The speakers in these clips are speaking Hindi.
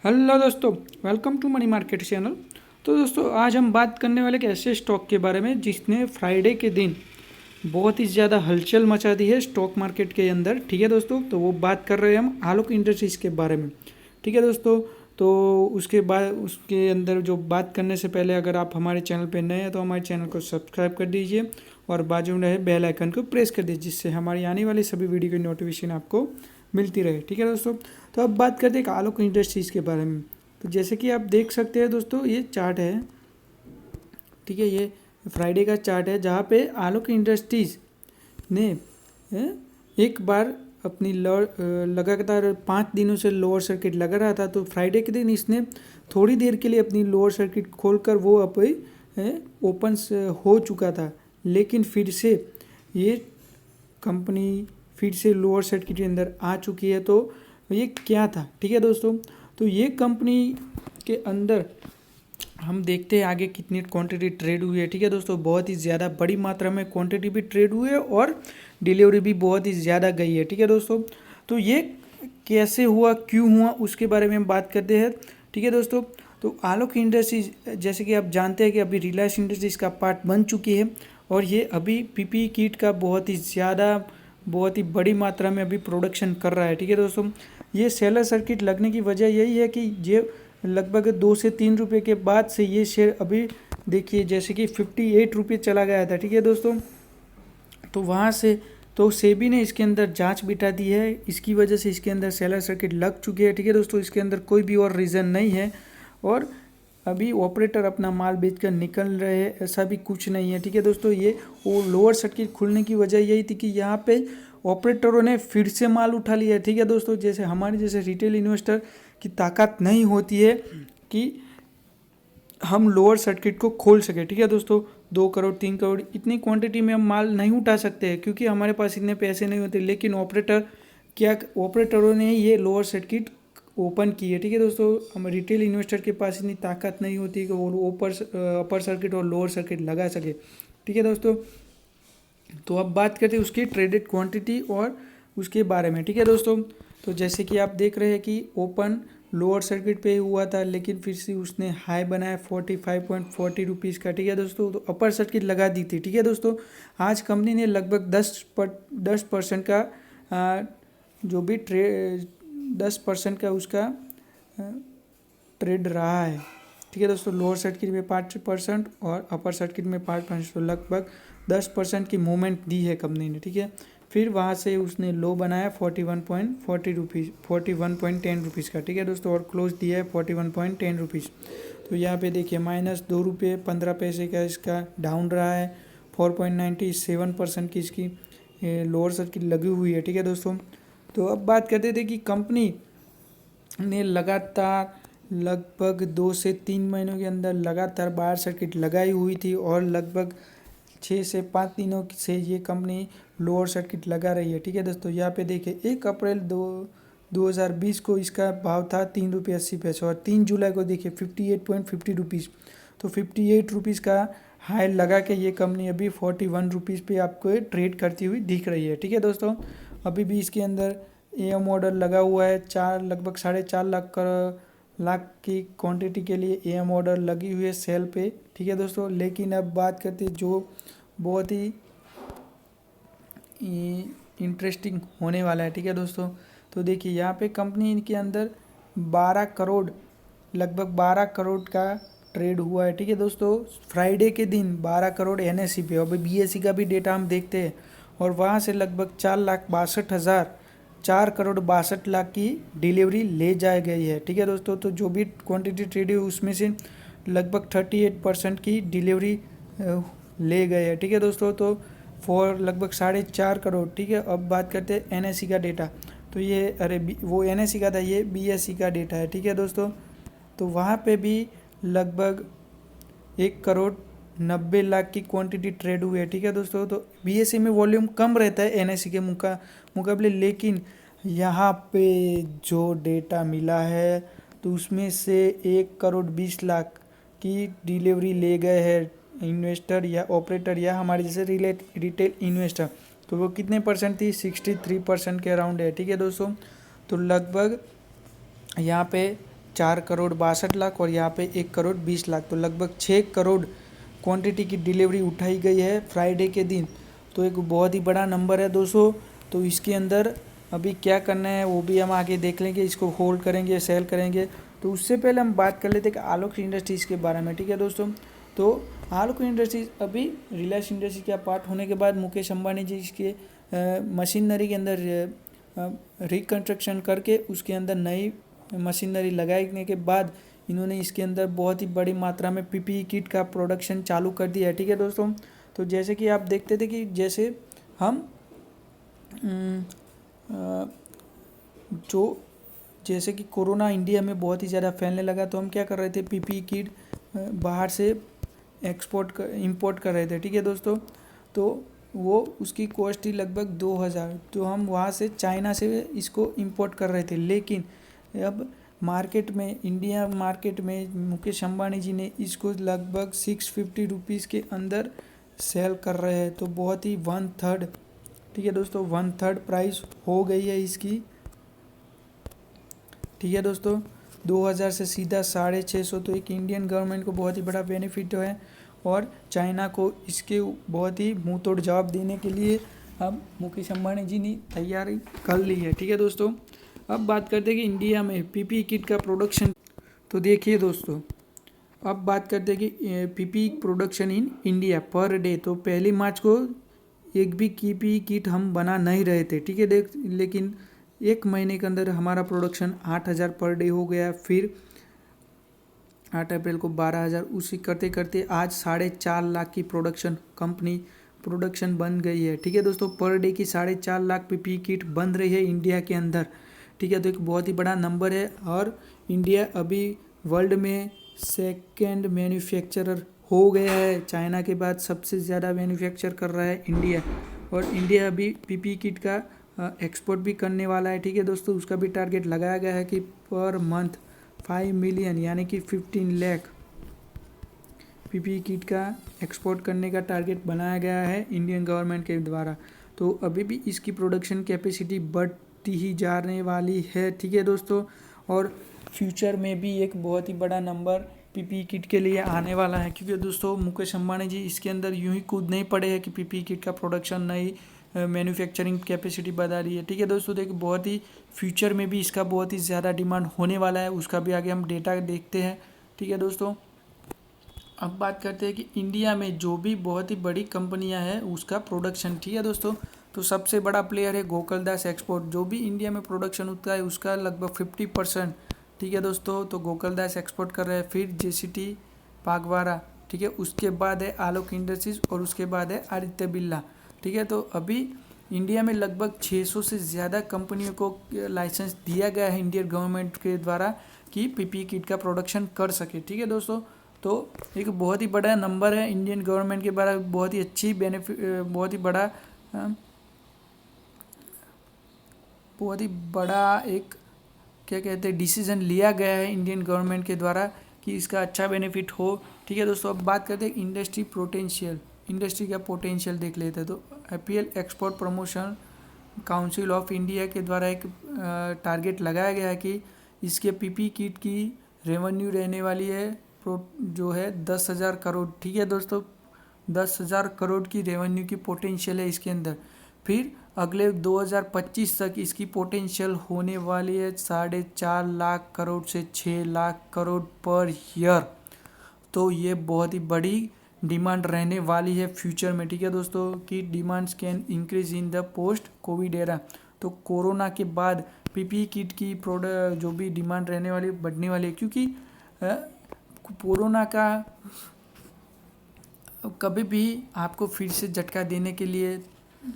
हेलो दोस्तों, welcome to money market channel. तो दोस्तों आज हम बात करने वाले एक ऐसे स्टॉक के बारे में जिसने फ्राइडे के दिन बहुत ही ज़्यादा हलचल मचा दी है स्टॉक मार्केट के अंदर। ठीक है दोस्तों, तो वो बात कर रहे हैं हम आलोक इंडस्ट्रीज़ के बारे में। ठीक है दोस्तों, तो उसके बाद उसके अंदर जो बात करने से पहले अगर आप हमारे चैनल पर नए हैं तो हमारे चैनल को सब्सक्राइब कर दीजिए और बाजू में रहे बेल आइकन को प्रेस कर दीजिए, जिससे हमारी आने वाली सभी वीडियो की नोटिफिकेशन आपको मिलती रहे। ठीक है दोस्तों, तो अब बात करते हैं आलोक इंडस्ट्रीज़ के बारे में। तो जैसे कि आप देख सकते हैं दोस्तों, ये चार्ट है। ठीक है, ये फ्राइडे का चार्ट है जहाँ पे आलोक इंडस्ट्रीज़ ने एक बार अपनी लगातार 5 दिनों से लोअर सर्किट लगा रहा था। तो फ्राइडे के दिन इसने थोड़ी देर के लिए अपनी लोअर सर्किट खोलकर वो अब ओपन हो चुका था, लेकिन फिर से ये कंपनी फिर से लोअर सर्किट के अंदर आ चुकी है। तो ये क्या था? ठीक है दोस्तों, तो ये कंपनी के अंदर हम देखते हैं आगे कितनी क्वांटिटी ट्रेड हुई है। ठीक है दोस्तों, बहुत ही ज़्यादा बड़ी मात्रा में क्वांटिटी भी ट्रेड हुई है और डिलीवरी भी बहुत ही ज़्यादा गई है। ठीक है दोस्तों, तो ये कैसे हुआ, क्यों हुआ, उसके बारे में हम बात करते हैं। ठीक है दोस्तों, तो आलोक इंडस्ट्रीज जैसे कि आप जानते हैं कि अभी रिलायंस इंडस्ट्रीज का पार्ट बन चुकी है और ये अभी पीपीई किट का बहुत ही बड़ी मात्रा में अभी प्रोडक्शन कर रहा है। ठीक है दोस्तों, ये सेलर सर्किट लगने की वजह यही है कि ये लगभग 2 से 3 रुपये के बाद से ये शेयर अभी देखिए जैसे कि 58 रुपये चला गया था। ठीक है दोस्तों, तो वहाँ से तो सेबी ने इसके अंदर जांच बिठा दी है, इसकी वजह से इसके अंदर सेलर सर्किट लग चुकी है। ठीक है दोस्तों, इसके अंदर कोई भी और रीज़न नहीं है और अभी ऑपरेटर अपना माल बेचकर निकल रहे हैं, ऐसा भी कुछ नहीं है। ठीक है दोस्तों, ये वो लोअर सर्किट खुलने की वजह यही थी कि यहाँ पे ऑपरेटरों ने फिर से माल उठा लिया है। ठीक है दोस्तों, जैसे हमारे जैसे रिटेल इन्वेस्टर की ताकत नहीं होती है कि हम लोअर सर्किट को खोल सके। ठीक है दोस्तों, 2 करोड़ 3 करोड़ इतनी क्वांटिटी में हम माल नहीं उठा सकते हैं क्योंकि हमारे पास इतने पैसे नहीं होते। लेकिन ऑपरेटरों ने ये लोअर सर्किट ओपन की है। ठीक है दोस्तों, हम रिटेल इन्वेस्टर के पास इतनी ताकत नहीं होती कि वो अपर सर्किट और लोअर सर्किट लगा सके। ठीक है दोस्तों, तो अब बात करते हैं उसकी ट्रेडेड क्वांटिटी और उसके बारे में। ठीक है दोस्तों, तो जैसे कि आप देख रहे हैं कि ओपन लोअर सर्किट पे हुआ था, लेकिन फिर से उसने हाई बनाया 45.40 रुपीज़ का। ठीक है दोस्तों, तो अपर सर्किट लगा दी थी। ठीक है दोस्तों, आज कंपनी ने लगभग 10% का जो भी 10% का उसका ट्रेड रहा है। ठीक है दोस्तों, लोअर सर्किट में 5% और अपर सर्किट में 5%, तो लगभग 10% की मूवमेंट दी है कंपनी ने। ठीक है, फिर वहाँ से उसने लो बनाया 41.40 रुपीज़ 41.10 रुपीज़ का। ठीक है दोस्तों, और क्लोज दिया है 41.10 रुपीज़। तो यहाँ पे देखिए -2 रुपये 15 पैसे का इसका डाउन रहा है। 4.97% की इसकी लोअर सर्किट लगी हुई है। ठीक है दोस्तों, तो अब बात करते थे कि कंपनी ने लगातार लगभग 2 से 3 महीनों के अंदर लगातार बाहर सर्किट लगाई हुई थी और लगभग 6 से 5 दिनों से ये कंपनी लोअर सर्किट लगा रही है। ठीक है दोस्तों, यहाँ पे देखिए 1 अप्रैल 2020 को इसका भाव था 3 रुपये 80 पैसे और 3 जुलाई को देखिए 58.50 रुपीज़। तो 58 रुपीज़ का हाई लगा के ये कंपनी अभी 41 रुपीज़ पे आपको ट्रेड करती हुई दिख रही है। ठीक है दोस्तों, अभी भी इसके अंदर एम ऑर्डर लगा हुआ है, लगभग 4.5 लाख की क्वांटिटी के लिए एम ऑर्डर लगी हुई है सेल पे। ठीक है दोस्तों, लेकिन अब बात करते हैं जो बहुत ही इंटरेस्टिंग होने वाला है। ठीक है दोस्तों, तो देखिए यहाँ पे कंपनी के अंदर 12 करोड़ लगभग 12 करोड़ का ट्रेड हुआ है। ठीक है दोस्तों, फ्राइडे के दिन 12 करोड़ एनएसई पे। अभी बीएसई का भी डेटा हम देखते हैं और वहाँ से लगभग 4,62,000 की डिलीवरी ले जाई गई है। ठीक है दोस्तों, तो जो भी क्वांटिटी ट्रेड हुई उसमें से लगभग 38% की डिलीवरी ले गए हैं। ठीक है दोस्तों, तो लगभग 4.5 करोड़। ठीक है, अब बात करते हैं एनएसई का डेटा। तो ये वो एनएसई का था, ये बीएसई का डेटा है। ठीक है दोस्तों, तो वहाँ पे भी लगभग 1,90,00,000 की क्वांटिटी ट्रेड हुई है। ठीक है दोस्तों, तो बीएसई में वॉल्यूम कम रहता है एनएसई के मुकाबले, लेकिन यहाँ पे जो डेटा मिला है तो उसमें से 1,20,00,000 की डिलीवरी ले गए हैं इन्वेस्टर या ऑपरेटर या हमारे जैसे रिटेल इन्वेस्टर। तो वो कितने परसेंट थी? 63% के अराउंड है। ठीक है दोस्तों, तो लगभग यहाँ पे 4,62,00,000 और यहाँ पे 1,20,00,000, तो लगभग 6 करोड़ क्वांटिटी की डिलीवरी उठाई गई है फ्राइडे के दिन। तो एक बहुत ही बड़ा नंबर है दोस्तों। तो इसके अंदर अभी क्या करना है वो भी हम आगे देख लेंगे, इसको होल्ड करेंगे, सेल करेंगे। तो उससे पहले हम बात कर लेते हैं कि आलोक इंडस्ट्रीज़ के बारे में, ठीक है दोस्तों। तो आलोक इंडस्ट्रीज़ अभी रिलायंस इंडस्ट्री का पार्ट होने के बाद मुकेश अंबानी जी इसके मशीनरी के अंदर रिकन्स्ट्रक्शन करके उसके अंदर नई मशीनरी लगाने के बाद इन्होंने इसके अंदर बहुत ही बड़ी मात्रा में पीपीई किट का प्रोडक्शन चालू कर दिया है, ठीक है दोस्तों। तो जैसे कि आप देखते थे कि जैसे हम जैसे कि कोरोना इंडिया में बहुत ही ज़्यादा फैलने लगा, तो हम क्या कर रहे थे, पीपीई किट बाहर से इंपोर्ट कर रहे थे, ठीक है दोस्तों। तो वो उसकी कॉस्ट थी लगभग 2,000, तो हम वहाँ से चाइना से इसको इंपोर्ट कर रहे थे। लेकिन अब मार्केट में, इंडिया मार्केट में मुकेश अंबानी जी ने इसको लगभग 650 रुपीज़ के अंदर सेल कर रहे हैं। तो बहुत ही 1/3, ठीक है दोस्तों, 1/3 प्राइस हो गई है इसकी, ठीक है दोस्तों। 2,000 से सीधा 650, तो एक इंडियन गवर्नमेंट को बहुत ही बड़ा बेनिफिट है और चाइना को इसके बहुत ही मुंह तोड़ जवाब देने के लिए अब मुकेश अंबानी जी ने तैयारी कर ली है, ठीक है दोस्तों। अब बात करते हैं कि इंडिया में पीपीई किट का प्रोडक्शन। तो देखिए दोस्तों, अब बात करते हैं कि PPE production in India per day. तो 1 मार्च को एक भी पीपीई किट हम बना नहीं रहे थे, ठीक है। लेकिन 1 महीने के अंदर हमारा प्रोडक्शन 8,000 पर डे हो गया। फिर 8 अप्रैल को 12,000, उसी करते करते आज 4.5 लाख की प्रोडक्शन बन गई है, ठीक है दोस्तों। पर डे की 4.5 लाख पीपीई किट बन रही है इंडिया के अंदर, ठीक है। तो एक बहुत ही बड़ा नंबर है और इंडिया अभी वर्ल्ड में सेकेंड मैन्युफैक्चरर हो गया है। चाइना के बाद सबसे ज़्यादा मैन्युफैक्चर कर रहा है इंडिया, और इंडिया अभी पीपीई किट का एक्सपोर्ट भी करने वाला है, ठीक है दोस्तों। उसका भी टारगेट लगाया गया है कि पर मंथ 5 मिलियन यानी कि 15 लाख पीपीई किट का एक्सपोर्ट करने का टारगेट बनाया गया है इंडियन गवर्नमेंट के द्वारा। तो अभी भी इसकी प्रोडक्शन कैपेसिटी बढ़ती ही जाने वाली है, ठीक है दोस्तों। और फ्यूचर में भी एक बहुत ही बड़ा नंबर पीपीई किट के लिए आने वाला है, क्योंकि दोस्तों मुकेश अंबानी जी इसके अंदर यूं ही कूद नहीं पड़े हैं कि पीपीई किट का प्रोडक्शन नई मैन्युफैक्चरिंग कैपेसिटी बढ़ा रही है, ठीक है दोस्तों। देखिए बहुत ही फ्यूचर में भी इसका बहुत ही ज़्यादा डिमांड होने वाला है, उसका भी आगे हम डेटा देखते हैं, ठीक है दोस्तों। अब बात करते हैं कि इंडिया में जो भी बहुत ही बड़ी कंपनियां हैं उसका प्रोडक्शन, ठीक है दोस्तों। तो सबसे बड़ा प्लेयर है गोकुलदास एक्सपोर्ट, जो भी इंडिया में प्रोडक्शन होता है उसका लगभग 50%, ठीक है दोस्तों। तो गोकुलदास एक्सपोर्ट कर रहे हैं। फिर जेसीटी पागवारा, ठीक है। उसके बाद है आलोक इंडस्ट्रीज और उसके बाद है आदित्य बिरला, ठीक है। तो अभी इंडिया में लगभग 600 से ज़्यादा कंपनियों को लाइसेंस दिया गया है इंडियन गवर्नमेंट के द्वारा कि पीपीई किट का प्रोडक्शन कर सके, ठीक है दोस्तों। तो एक बहुत ही बड़ा नंबर है इंडियन गवर्नमेंट के बारे में, बहुत ही अच्छी बेनिफिट, बहुत ही बड़ा एक क्या कहते हैं डिसीजन लिया गया है इंडियन गवर्नमेंट के द्वारा कि इसका अच्छा बेनिफिट हो, ठीक है दोस्तों। अब बात करते हैं इंडस्ट्री का पोटेंशियल देख लेते हैं। तो IPL export promotion council of India के द्वारा एक टारगेट लगाया गया है कि इसके पीपीई किट की रेवेन्यू रहने वाली है जो है 10,000 करोड़, ठीक है दोस्तों। 10,000 करोड़ की रेवेन्यू की पोटेंशियल है इसके अंदर। फिर अगले 2025 तक इसकी पोटेंशियल होने वाली है 4.5 लाख करोड़ से 6 लाख करोड़ पर ईयर। तो ये बहुत ही बड़ी डिमांड रहने वाली है फ्यूचर में, ठीक है दोस्तों, कि demands can increase in the post Covid era. तो कोरोना के बाद पीपीई किट की प्रोडक्ट जो भी डिमांड रहने वाली बढ़ने वाली है, क्योंकि कोरोना का कभी भी आपको फिर से झटका देने के लिए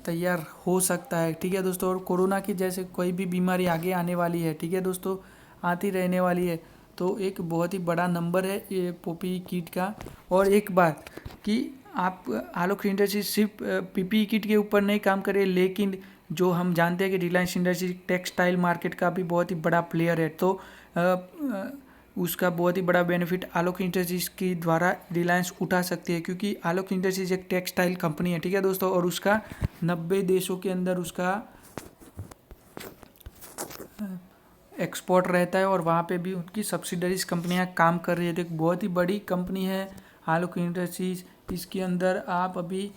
तैयार हो सकता है, ठीक है दोस्तों। और कोरोना की जैसे कोई भी बीमारी आगे आने वाली है, ठीक है दोस्तों, आती रहने वाली है। तो एक बहुत ही बड़ा नंबर है ये पीपीई किट का। और एक बात कि आप आलोक इंडस्ट्री सिर्फ पीपीई किट के ऊपर नहीं काम करे, लेकिन जो हम जानते हैं कि रिलायंस इंडस्ट्री टेक्सटाइल मार्केट का भी बहुत ही बड़ा प्लेयर है। तो उसका बहुत ही बड़ा बेनिफिट आलोक इंडस्ट्रीज के द्वारा रिलायंस उठा सकती है, क्योंकि आलोक इंडस्ट्रीज एक टेक्सटाइल कंपनी है, ठीक है दोस्तों। और उसका 90 देशों के अंदर उसका एक्सपोर्ट रहता है और वहाँ पे भी उनकी सब्सिडरीज कंपनियाँ काम कर रही है। तो एक बहुत ही बड़ी कंपनी है आलोक इंडस्ट्रीज। इसके अंदर आप अभी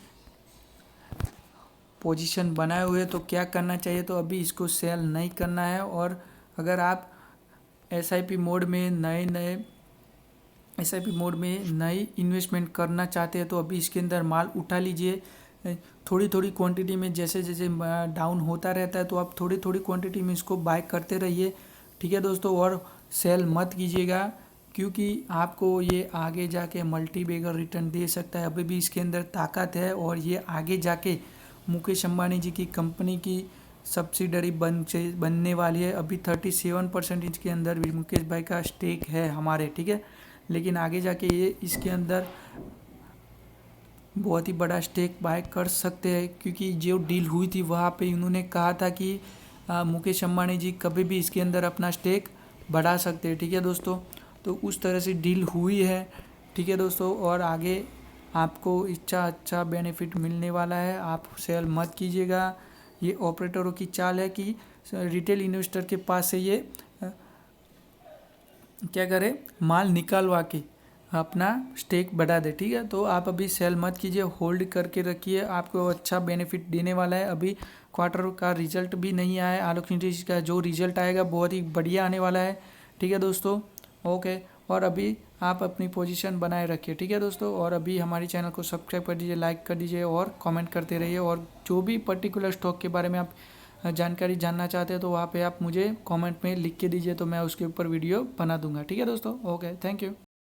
पोजीशन बनाए हुए, तो क्या करना चाहिए, तो अभी इसको सेल नहीं करना है। और अगर आप एसआईपी मोड में नई इन्वेस्टमेंट करना चाहते हैं तो अभी इसके अंदर माल उठा लीजिए थोड़ी थोड़ी क्वांटिटी में। जैसे जैसे डाउन होता रहता है तो आप थोड़ी थोड़ी क्वांटिटी में इसको बाय करते रहिए, ठीक है दोस्तों। और सेल मत कीजिएगा, क्योंकि आपको ये आगे जाके मल्टी बैगर रिटर्न दे सकता है। अभी भी इसके अंदर ताकत है और ये आगे जाके मुकेश अंबानी जी की कंपनी की सब्सिडरी बनने वाली है। अभी 37% इसके अंदर मुकेश भाई का स्टेक है हमारे, ठीक है। लेकिन आगे जाके ये इसके अंदर बहुत ही बड़ा स्टेक बाय कर सकते हैं, क्योंकि जो डील हुई थी वहाँ पे इन्होंने कहा था कि मुकेश अंबानी जी कभी भी इसके अंदर अपना स्टेक बढ़ा सकते हैं, ठीक है दोस्तों। तो उस तरह से डील हुई है, ठीक है दोस्तों। और आगे आपको अच्छा बेनिफिट मिलने वाला है, आप सेल मत कीजिएगा। ये ऑपरेटरों की चाल है कि रिटेल इन्वेस्टर के पास से ये क्या करे, माल निकालवा के अपना स्टेक बढ़ा दे, ठीक है। तो आप अभी सेल मत कीजिए, होल्ड करके रखिए, आपको अच्छा बेनिफिट देने वाला है। अभी क्वार्टर का रिजल्ट भी नहीं आया है आलोक इंडस्ट्रीज का, जो रिजल्ट आएगा बहुत ही बढ़िया आने वाला है, ठीक है दोस्तों। ओके, और अभी आप अपनी पोजीशन बनाए रखिए, ठीक है दोस्तों। और अभी हमारे चैनल को सब्सक्राइब कर दीजिए, लाइक कर दीजिए और कमेंट करते रहिए। और जो भी पर्टिकुलर स्टॉक के बारे में आप जानकारी जानना चाहते हैं तो वहाँ पे आप मुझे कमेंट में लिख के दीजिए, तो मैं उसके ऊपर वीडियो बना दूंगा, ठीक है दोस्तों। Okay, thank you.